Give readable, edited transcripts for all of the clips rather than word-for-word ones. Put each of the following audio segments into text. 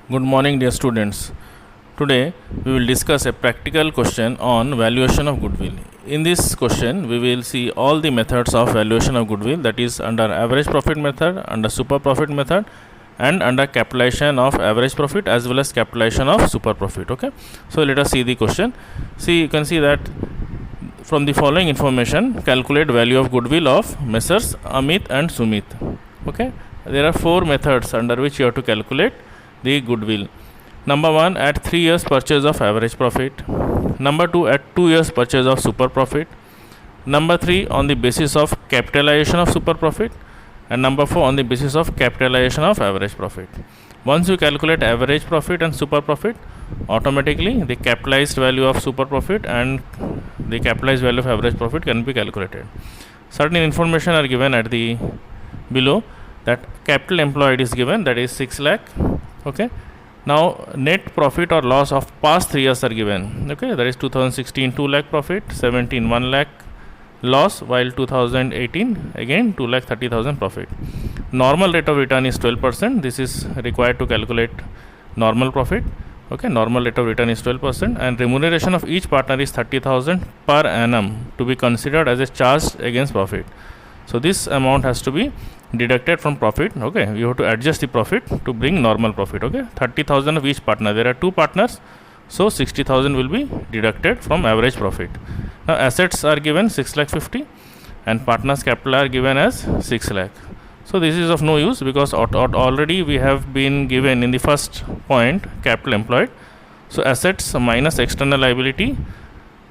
Good morning, dear students. Today we will discuss a practical question on valuation of goodwill. In this question, we will see all the methods of valuation of goodwill, that is under average profit method, under super profit method, and under capitalization of average profit as well as capitalization of super profit. Okay, so let us see the question. See, you can see that from the following information, calculate value of goodwill of Messrs. Amit and Sumit. Okay, there are four methods under which you have to calculate the goodwill. Number 1, at 3 years purchase of average profit. Number 2, at 2 years purchase of super profit. Number 3, on the basis of capitalization of super profit. And number 4, on the basis of capitalization of average profit. Once you calculate average profit and super profit, automatically the capitalized value of super profit and the capitalized value of average profit can be calculated. Certain information are given at the below, that capital employed is given, that is 6 lakh. Okay, now net profit or loss of past 3 years are given. Okay, that is 2016 2 lakh profit, 17 1 lakh loss, while 2018 again 2 lakh 30,000 profit. Normal rate of return is 12%. This is required to calculate normal profit. Okay, normal rate of return is 12%, and remuneration of each partner is 30,000 per annum to be considered as a charge against profit. So this amount has to be deducted from profit. Okay, you have to adjust the profit to bring normal profit. Okay, 30,000 of each partner. There are 2 partners, so 60,000 will be deducted from average profit. Now assets are given 6 lakh 50 and partners capital are given as 6 lakh. So this is of no use because already we have been given in the first point capital employed. So assets minus external liability,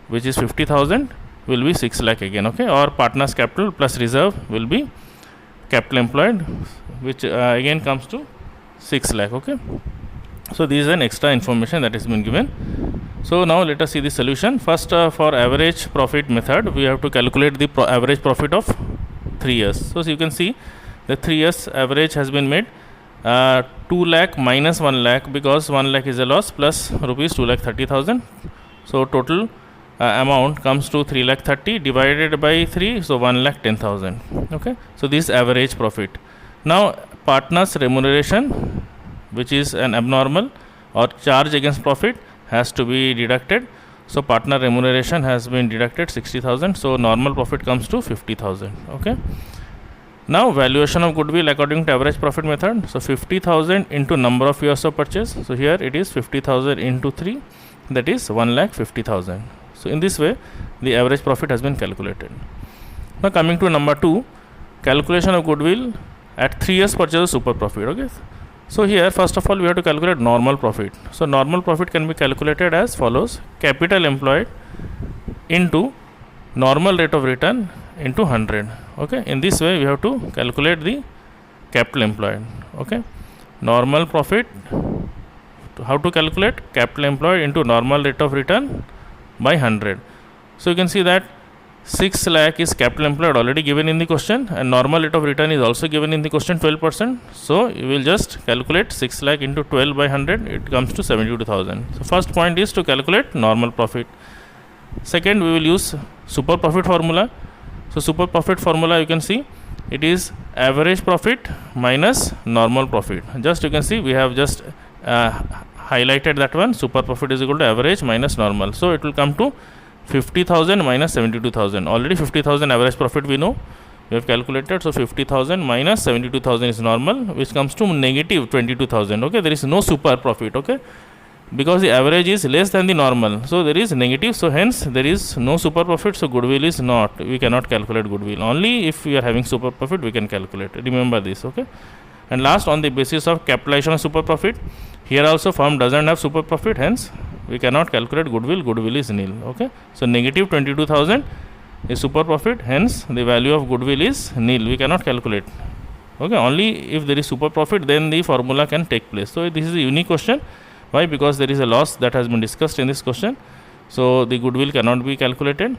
which is 50,000, will be 6 lakh again. Okay, or partners capital plus reserve will be capital employed, which again comes to 6 lakh. Okay, so this is an extra information that has been given. So now let us see the solution. First, for average profit method, we have to calculate the average profit of 3 years. So you can see the 3 years average has been made 2 lakh minus 1 lakh, because 1 lakh is a loss, plus rupees 2 lakh 30,000. So total amount comes to 3 lakh 30 divided by 3, so 1 lakh 10,000. Okay, so this average profit. Now partners remuneration, which is an abnormal or charge against profit, has to be deducted. So partner remuneration has been deducted 60,000, so normal profit comes to 50,000. Okay, now valuation of goodwill according to average profit method. So 50,000 into number of years of purchase. So here it is 50,000 into 3, that is 1 lakh 50,000. So in this way the average profit has been calculated. Now coming to number 2, calculation of goodwill at 3 years purchase of super profit. Okay, so here first of all we have to calculate normal profit. So normal profit can be calculated as follows: capital employed into normal rate of return into 100. Okay, in this way we have to calculate the capital employed. Okay, normal profit, how to calculate capital employed into normal rate of return by 100. So you can see that 6 lakh is capital employed already given in the question, and normal rate of return is also given in the question, 12%. So you will just calculate 6 lakh into 12 by 100, it comes to 72,000. So first point is to calculate normal profit. Second, we will use super profit formula. So super profit formula, you can see it is average profit minus normal profit. Just you can see we have just highlighted that one. Super profit is equal to average minus normal. So it will come to 50,000 minus 72,000. Already 50,000 average profit we know, we have calculated. So 50,000 minus 72,000 is normal, which comes to negative 22,000. Okay, there is no super profit. Okay, because the average is less than the normal, so there is negative, so hence there is no super profit. So goodwill is not, we cannot calculate goodwill. Only if we are having super profit we can calculate. Remember this. Okay, and last, on the basis of capitalization of super profit, here also firm doesn't have super profit, hence we cannot calculate goodwill. Goodwill is nil. Okay, so negative 22,000 is super profit, hence the value of goodwill is nil, we cannot calculate. Okay, only if there is super profit then the formula can take place. So this is a unique question. Why? Because there is a loss that has been discussed in this question, so the goodwill cannot be calculated.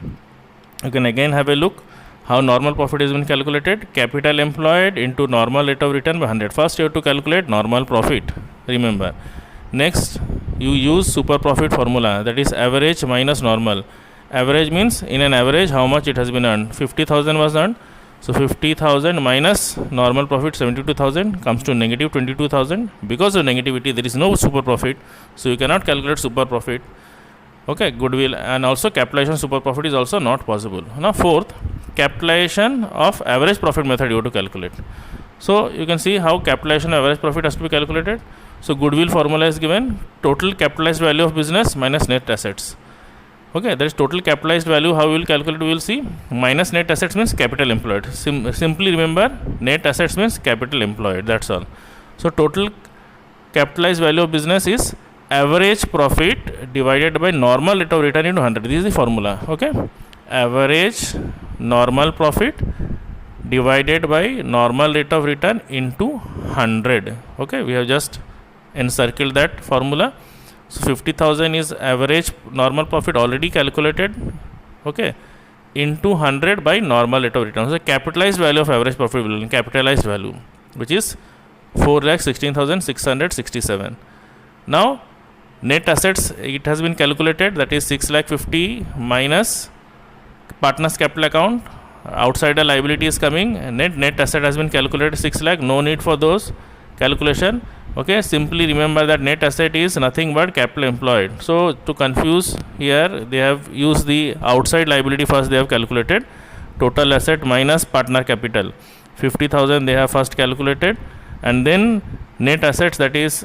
You can again have a look how normal profit has been calculated. Capital employed into normal rate of return by 100. First you have to calculate normal profit, remember. Next you use super profit formula, that is average minus normal. Average means in an average how much it has been earned. 50,000 was earned, So 50,000 minus normal profit 72,000 comes to negative 22,000. Because of negativity, there is no super profit, so you cannot calculate super profit. Okay, goodwill and also capitalization super profit is also not possible. Now fourth, capitalization of average profit method you have to calculate. So you can see how capitalization of average profit has to be calculated. So goodwill formula is given: total capitalized value of business minus net assets. Okay, there is total capitalized value. How we will calculate, we will see. Minus net assets means capital employed. Simply remember, net assets means capital employed, that's all. So total capitalized value of business is average profit divided by normal rate of return into 100. This is the formula. Okay, average normal profit divided by normal rate of return into 100. Okay, we have just encircled that formula. So 50,000 is average normal profit already calculated, okay, into 100 by normal rate of return. So capitalized value of average profit will be capitalized value, which is 4,16,667. Now net assets, it has been calculated, that is 6,50,000 minus partners capital account. Outside a liability is coming, net asset has been calculated 6 lakh. No need for those calculation. Okay, simply remember that net asset is nothing but capital employed. So to confuse here, they have used the outside liability first. They have calculated total asset minus partner capital. 50,000 they have first calculated, and then net assets, that is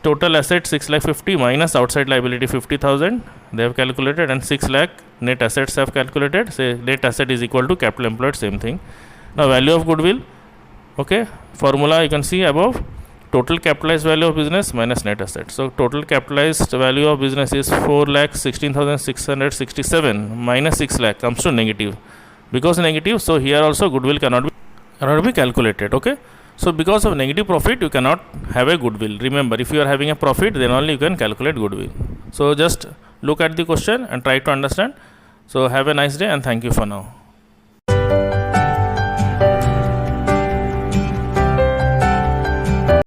total asset 6,50,000 minus outside liability 50,000 they have calculated, and 6 lakh net assets have calculated. Say net asset is equal to capital employed, same thing. Now value of goodwill, okay, formula you can see above: total capitalized value of business minus net assets. So total capitalized value of business is 4,16,667 minus 6 lakh comes to negative. Because negative, so here also goodwill cannot be calculated. Okay, so because of negative profit, you cannot have a goodwill. Remember, if you are having a profit, then only you can calculate goodwill. So just look at the question and try to understand. So have a nice day, and thank you for now.